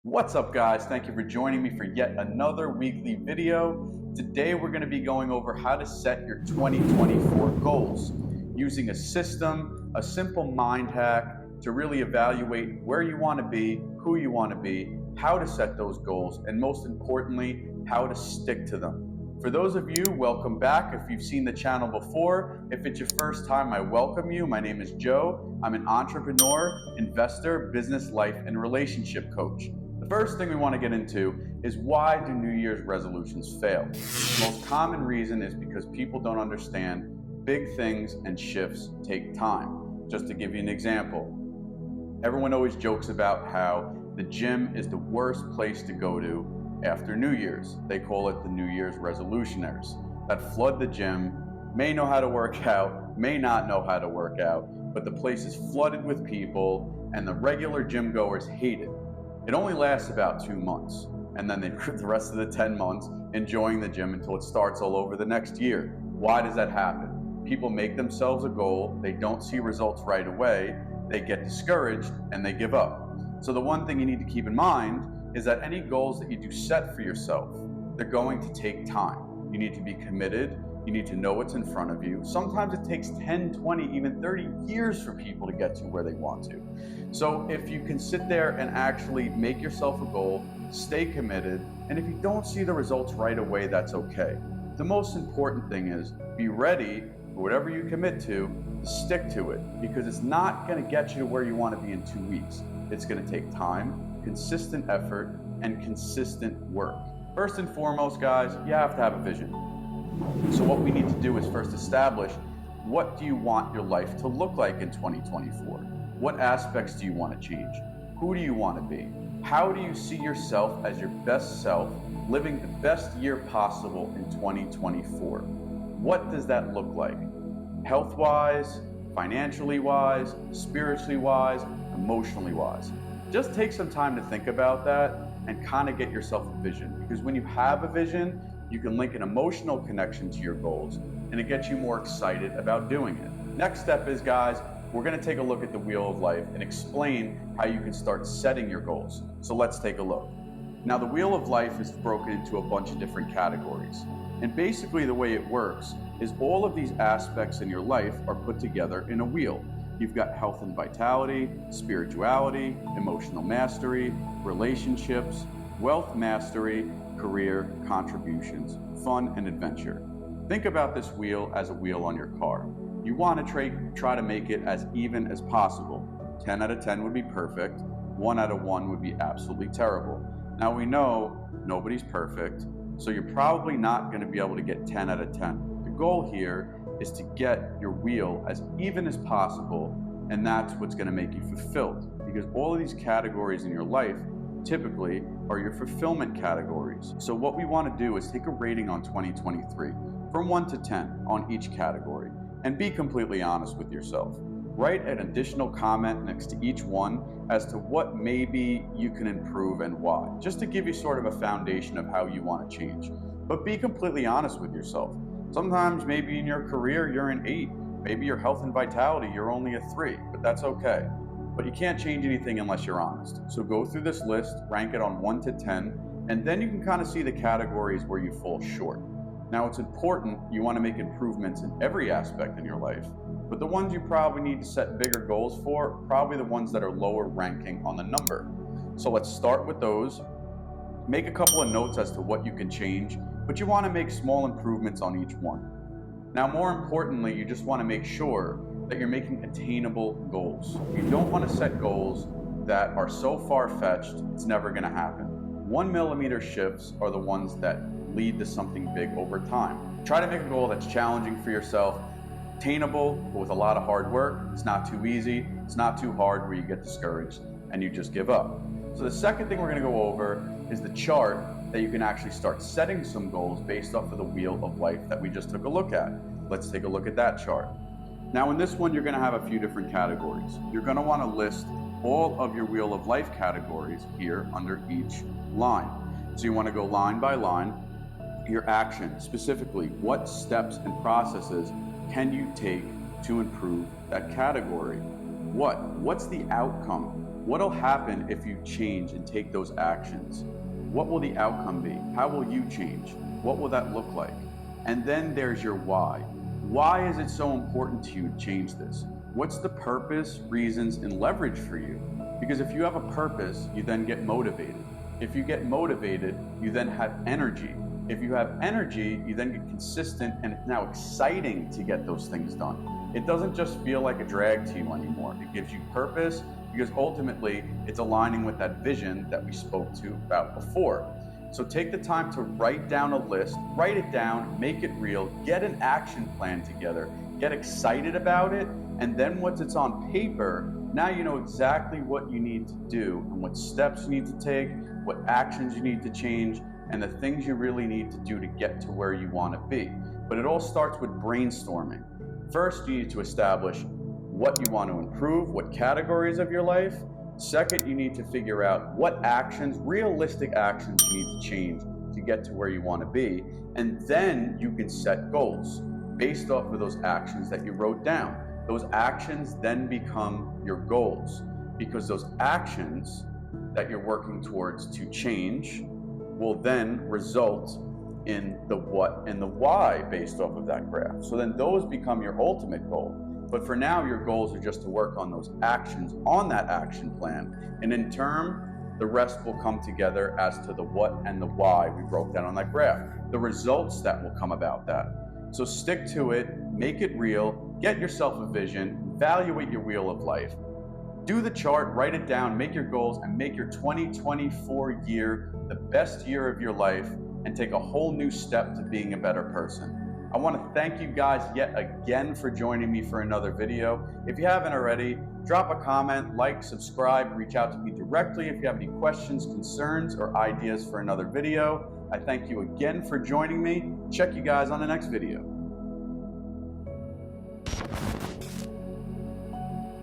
What's up, guys? Thank you for joining me for yet another weekly video. Today we're going to be going over how to set your 2024 goals using a system, a simple mind hack to really evaluate where you want to be, who you want to be, how to set those goals, and most importantly, how to stick to them. For those of you, welcome back. If you've seen the channel before, if it's your first time, I welcome you. My name is Joe. I'm an entrepreneur, investor, business, life, and relationship coach. The first thing we want to get into is, why do New Year's resolutions fail? The most common reason is because people don't understand big things and shifts take time. Just to give you an example, everyone always jokes about how the gym is the worst place to go to after New Year's. They call it the New Year's resolutioners that flood the gym, may know how to work out, may not know how to work out, but the place is flooded with people and the regular gym goers hate it. It only lasts about 2 months, and then they the rest of the 10 months enjoying the gym until it starts all over the next year. Why does that happen? People make themselves a goal, they don't see results right away, they get discouraged, and they give up. So the one thing you need to keep in mind is that any goals that you do set for yourself, they're going to take time. You need to be committed. You need to know what's in front of you. Sometimes it takes 10, 20, even 30 years for people to get to where they want to. So if you can sit there and actually make yourself a goal, stay committed, and if you don't see the results right away, that's okay. The most important thing is be ready for whatever you commit to, stick to it, because it's not going to get you to where you want to be in 2 weeks. It's going to take time, consistent effort, and consistent work. First and foremost, guys, you have to have a vision. So what we need to do is first establish, what do you want your life to look like in 2024? What aspects do you want to change? Who do you want to be? How do you see yourself as your best self, living the best year possible in 2024? What does that look like? Health-wise, financially wise, spiritually wise, emotionally wise. Just take some time to think about that and kind of get yourself a vision, because when you have a vision, you can link an emotional connection to your goals, and it gets you more excited about doing it. Next step is, guys, we're going to take a look at the wheel of life and explain how you can start setting your goals. So let's take a look. Now, the wheel of life is broken into a bunch of different categories. And basically the way it works is all of these aspects in your life are put together in a wheel. You've got health and vitality, spirituality, emotional mastery, relationships, wealth mastery, career, contributions, fun, and adventure. Think about this wheel as a wheel on your car. You want to try to make it as even as possible. 10 out of 10 would be perfect. 1 out of 1 would be absolutely terrible. Now, we know nobody's perfect, so you're probably not going to be able to get 10 out of 10. The goal here is to get your wheel as even as possible, and that's what's going to make you fulfilled, because all of these categories in your life typically are your fulfillment categories. So what we want to do is take a rating on 2023 from 1 to 10 on each category, and be completely honest with yourself. Write an additional comment next to each one as to what maybe you can improve and why, just to give you sort of a foundation of how you want to change. But be completely honest with yourself. Sometimes maybe in your career you're an 8, maybe your health and vitality you're only a 3, but that's okay. But you can't change anything unless you're honest. So go through this list, rank it on 1 to 10, and then you can kind of see the categories where you fall short. Now, it's important, you want to make improvements in every aspect in your life, but the ones you probably need to set bigger goals for, probably the ones that are lower ranking on the number. So let's start with those. Make a couple of notes as to what you can change, but you want to make small improvements on each one. Now, more importantly, you just want to make sure that you're making attainable goals. You don't want to set goals that are so far-fetched, it's never going to happen. 1 millimeter shifts are the ones that lead to something big over time. Try to make a goal that's challenging for yourself, attainable, but with a lot of hard work. It's not too easy, it's not too hard where you get discouraged and you just give up. So the second thing we're going to go over is the chart that you can actually start setting some goals based off of the wheel of life that we just took a look at. Let's take a look at that chart. Now, in this one, you're going to have a few different categories. You're going to want to list all of your wheel of life categories here under each line. So you want to go line by line. Your action, specifically, what steps and processes can you take to improve that category? What's the outcome What'll happen if you change and take those actions? What will the outcome be? How will you change? What will that look like? And then there's your why. Why is it so important to you to change this? What's the purpose, reasons, and leverage for you? Because if you have a purpose, you then get motivated. If you get motivated, you then have energy. If you have energy, you then get consistent, and it's now exciting to get those things done. It doesn't just feel like a drag to you anymore. It gives you purpose, because ultimately it's aligning with that vision that we spoke to about before. So take the time to write down a list, write it down, make it real, get an action plan together, get excited about it, and then once it's on paper, now you know exactly what you need to do and what steps you need to take, what actions you need to change, and the things you really need to do to get to where you want to be. But it all starts with brainstorming. First, you need to establish what you want to improve, what categories of your life. Second, you need to figure out what actions, realistic actions you need to change to get to where you want to be. And then you can set goals based off of those actions that you wrote down. Those actions then become your goals, because those actions that you're working towards to change will then result in the what and the why based off of that graph. So then those become your ultimate goal. But for now, your goals are just to work on those actions on that action plan. And in turn, the rest will come together as to the what and the why we broke down on that graph. The results that will come about that. So stick to it, make it real, get yourself a vision, evaluate your wheel of life. Do the chart, write it down, make your goals, and make your 2024 year the best year of your life, and take a whole new step to being a better person. I want to thank you guys yet again for joining me for another video. If you haven't already, drop a comment, like, subscribe, reach out to me directly if you have any questions, concerns, or ideas for another video. I thank you again for joining me. Check you guys on the next video.